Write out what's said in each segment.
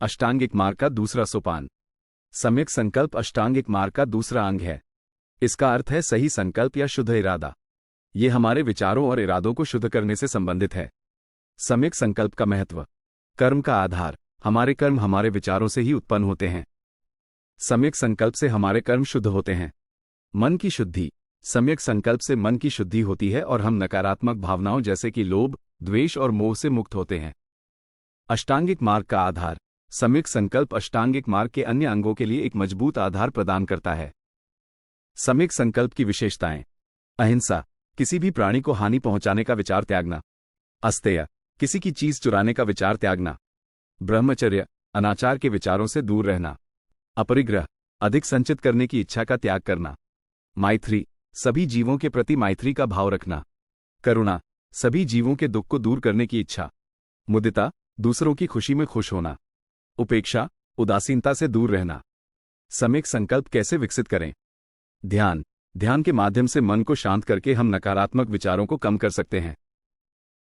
अष्टांगिक मार्ग का दूसरा सोपान। सम्यक संकल्प अष्टांगिक मार्ग का दूसरा अंग है। इसका अर्थ है सही संकल्प या शुद्ध इरादा। ये हमारे विचारों और इरादों को शुद्ध करने से संबंधित है। सम्यक संकल्प का महत्व। कर्म का आधार। हमारे कर्म हमारे विचारों से ही उत्पन्न होते हैं। सम्यक संकल्प से हमारे कर्म शुद्ध होते हैं। मन की शुद्धि। सम्यक संकल्प से मन की शुद्धि होती है और हम नकारात्मक भावनाओं जैसे कि लोभ, द्वेष और मोह से मुक्त होते हैं। अष्टांगिक मार्ग का आधार। सम्यक संकल्प अष्टांगिक मार्ग के अन्य अंगों के लिए एक मजबूत आधार प्रदान करता है। सम्यक संकल्प की विशेषताएं। अहिंसा, किसी भी प्राणी को हानि पहुंचाने का विचार त्यागना। अस्तेय, किसी की चीज चुराने का विचार त्यागना। ब्रह्मचर्य, अनाचार के विचारों से दूर रहना। अपरिग्रह, अधिक संचित करने की इच्छा का त्याग करना। मैत्री, सभी जीवों के प्रति मैत्री का भाव रखना। करुणा, सभी जीवों के दुख को दूर करने की इच्छा। मुदिता, दूसरों की खुशी में खुश होना। उपेक्षा, उदासीनता से दूर रहना। सम्यक संकल्प कैसे विकसित करें? ध्यान। ध्यान के माध्यम से मन को शांत करके हम नकारात्मक विचारों को कम कर सकते हैं।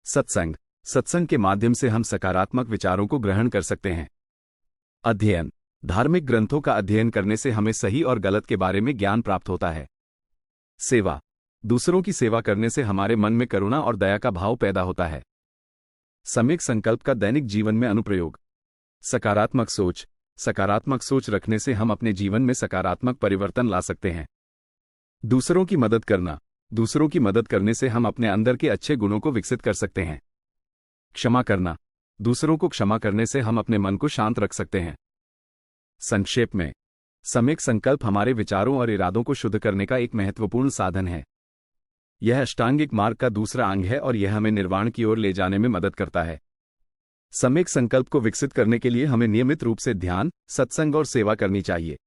सत्संग। सत्संग के माध्यम से हम सकारात्मक विचारों को ग्रहण कर सकते हैं। अध्ययन। धार्मिक ग्रंथों का अध्ययन करने से हमें सही और गलत के बारे में ज्ञान प्राप्त होता है। सेवा। दूसरों की सेवा करने से हमारे मन में करुणा और दया का भाव पैदा होता है। सम्यक संकल्प का दैनिक जीवन में अनुप्रयोग। सकारात्मक सोच। सकारात्मक सोच रखने से हम अपने जीवन में सकारात्मक परिवर्तन ला सकते हैं। दूसरों की मदद करना। दूसरों की मदद करने से हम अपने अंदर के अच्छे गुणों को विकसित कर सकते हैं। क्षमा करना। दूसरों को क्षमा करने से हम अपने मन को शांत रख सकते हैं। संक्षेप में, सम्यक संकल्प हमारे विचारों और इरादों को शुद्ध करने का एक महत्वपूर्ण साधन है। यह अष्टांगिक मार्ग का दूसरा अंग है और यह हमें निर्वाण की ओर ले जाने में मदद करता है। सम्यक संकल्प को विकसित करने के लिए हमें नियमित रूप से ध्यान, सत्संग और सेवा करनी चाहिए।